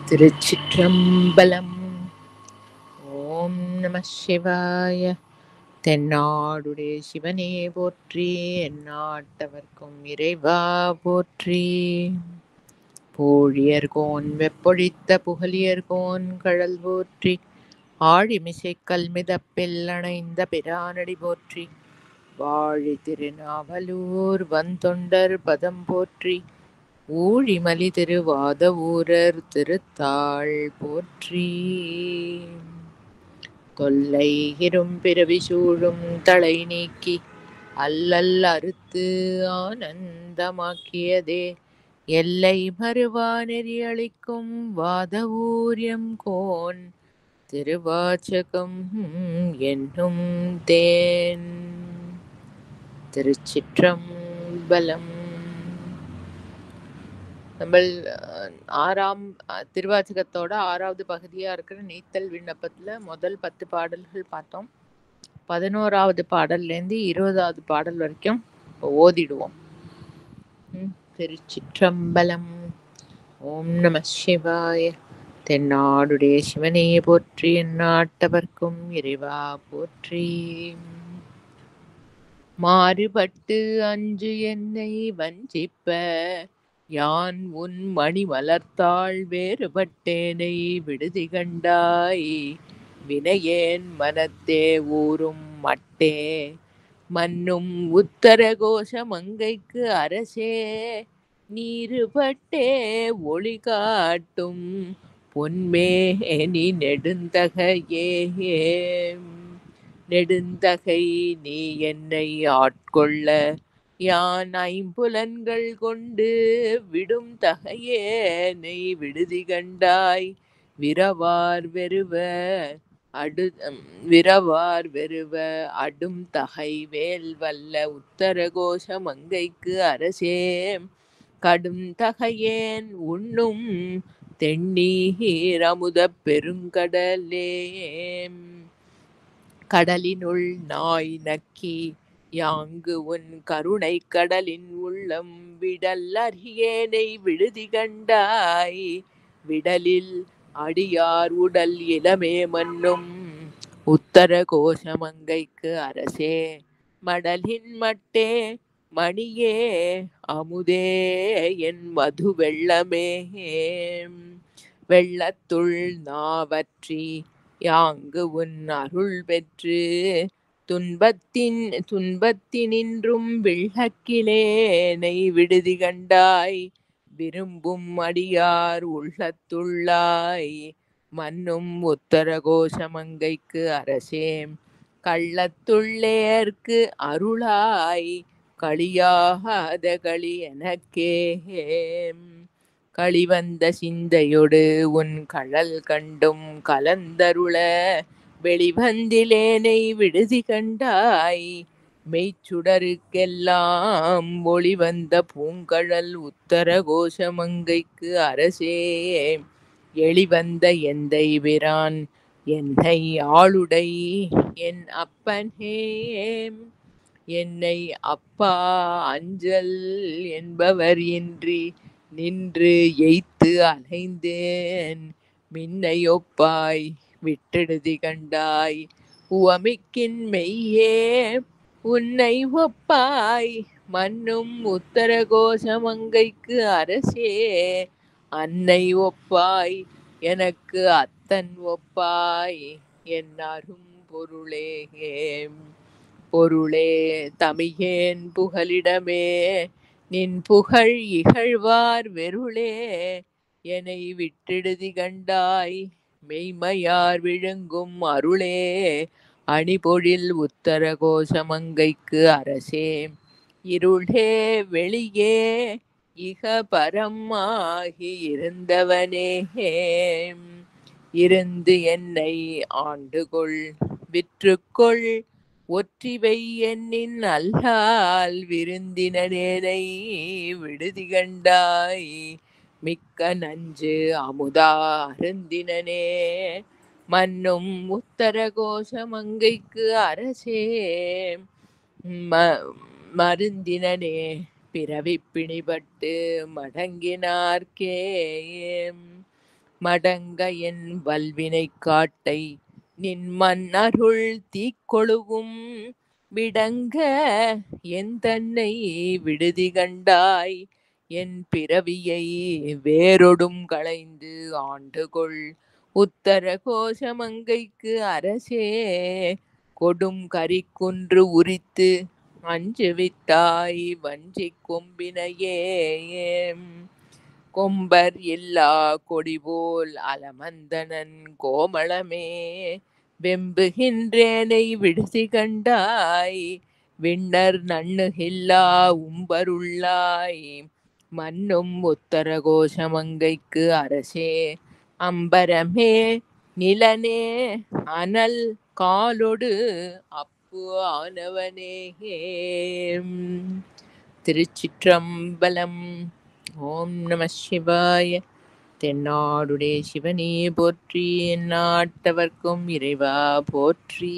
திருச்சிற்றம்பலம். ஓம் நம சிவாய. தென்னாடுடைய சிவனே போற்றி, எந்நாட்டவர்க்கும் இறைவா போற்றி. போழியர்கோன் வெப்பொழித்த புகழியர்கோன் கழல் போற்றி, ஆழிமிசை கல்மிதப்பில் அணைந்த பிரானடி போற்றி. வாழி திருநாவலூர் வந்தொண்டர் பதம் போற்றி, ஊழிமலி திருவாத ஊரர் திருத்தாள் போற்றி. தொல்லை இரும்பிறவி சூழும் தலை நீக்கி அல்லல் அறுத்து ஆனந்தமாக்கியதே, எல்லை மறுவா நெறி அளிக்கும் வாத ஊரியம் கோன் திருவாச்சகம் என்னும் தேன். திருச்சிற்றம்பலம். நம்ம ஆறாம் திருவாச்சகத்தோட 6வது பகுதியா இருக்கிற நீத்தல் விண்ணப்பத்துல முதல் 10 பாடல்கள் பார்த்தோம். 11வது பாடல்லேருந்து 20வது பாடல் வரைக்கும் ஓதிடுவோம். திருச்சிற்றம்பலம். ஓம் நம சிவாய. தென்னாடுடைய சிவனே போற்றி, எந்நாட்டவர்க்கும் இறைவா போற்றி. மாறுபட்டு அஞ்சு என்னை வஞ்சிப்ப, யான் உன் மணி மலர்த்தாள் வேறுபட்டேனை விடுதி கண்டாய். வினையேன் மனத்தே ஊறும் மட்டே, மன்னும் உத்தர கோஷ மங்கைக்கு அரசே. நீருபட்டே ஒளி காட்டும் பொன்மேனி நெடுந்தகையே. நெடுந்தகை நீ என்னை ஆட்கொள்ள, யான் ஐம்புலன்கள் கொண்டு விடும் தகையேனை விடுதி கண்டாய். விரவார் வெறுவ அடும் தகை வேல் வல்ல உத்தர கோஷ மங்கைக்கு அரசே. கடும் தகையேன் உண்ணும் தென்னீர் அமுத பெருங்கடலே. கடலினுள் நாய் நக்கி யாங்கு உன் கருணை கடலின் உள்ளம் விடல் அறியேனை விடுதி கண்டாய். விடலில் அடியார் உடல் இளமே மன்னும் உத்தர கோஷமங்கைக்கு அரசே. மடலின் மட்டே மணியே அமுதே என் மது வெள்ளமே. வெள்ளத்துள் நாவற்றி யாங்கு உன் அருள் பெற்று, துன்பத்தினின்றும் விள்ளக்கிலேனை விடுதி கண்டாய். விரும்பும் அடியார் உள்ளத்துள்ளாய் மன்னும் உத்தர கோஷமங்கைக்கு அரசே. கள்ளத்துள்ளேற்கு அருளாய் களியாத களி எனக்கே. களிவந்த சிந்தையொடு உன் கழல் கண்டும் கலந்தருள, வெளிவந்திலேனை விடுதி கண்டாய். மெய்ச்சுடருக்கெல்லாம் ஒளிவந்த பூங்கழல் உத்தர கோஷமங்கைக்கு அரசே. எளிவந்த எந்தை பிரான் என்னை ஆளுடை என் அப்பனே. என்னை அப்பா அஞ்சல் என்பவர் இன்றி நின்று எய்த்து அலைந்தேன். மின்னை ஒப்பாய் விட்டெடுதி கண்டாய். உவமிக்கின் மெய்யே உன்னை ஒப்பாய் மன்னும் உத்தர கோஷமங்கைக்கு அரசே. அன்னை ஒப்பாய் எனக்கு அத்தன் ஒப்பாய் என் அரும் பொருளே. பொருளே தமியேன் புகலிடமே நின் புகழ் இகழ்வார் வெருளே. என்னை விட்டெடுதி கண்டாய். மெய்மையார் விழுங்கும் அருளே அணிபொழில் உத்தர கோஷமங்கைக்கு அரசே. இருளே வெளியே இக பரமாகி இருந்தவனே. இருந்து என்னை ஆண்டுகொள் விற்றுக்கொள் ஒற்றிவை என்னின் அல்லால் விருந்தினேனை விடுதி கண்டாய். மிக்க நஞ்சு அமுதா அருந்தினனே மன்னும் உத்தர கோஷமங்கைக்கு அரசே. மருந்தினனே பிறவி பிணிபட்டு மடங்கினார்க்கே. மடங்க என் வல்வினை காட்டை நின் மன்னருள் தீக்கொழுவும் விடங்க என் தன்னை விடுதி கண்டாய் என் பிறவியை வேரொடும் களைந்து ஆண்டுகொள் உத்தர கோஷமங்கைக்கு அரசே கொடும் கரிக்குன்று உரித்து அஞ்சுவித்தாய் வஞ்சி கொம்பினையே கொம்பர் இல்லா கொடிபோல் அலமந்தனன் கோமளமே வெம்புகின்றேனை விடுதி கண்டாய் விண்ணர் நண்ணுகில்லா உம்பருள்ளாய் மன்னும் உத்தர கோஷமங்கைக்கு அரசே அம்பரமே நிலனே அனல் காலொடு அப்பு ஆனவனே. திருச்சிற்றம்பலம். ஓம் நம சிவாய. தென்னாடுடைய சிவனே போற்றி, எந்நாட்டவர்க்கும் இறைவா போற்றி.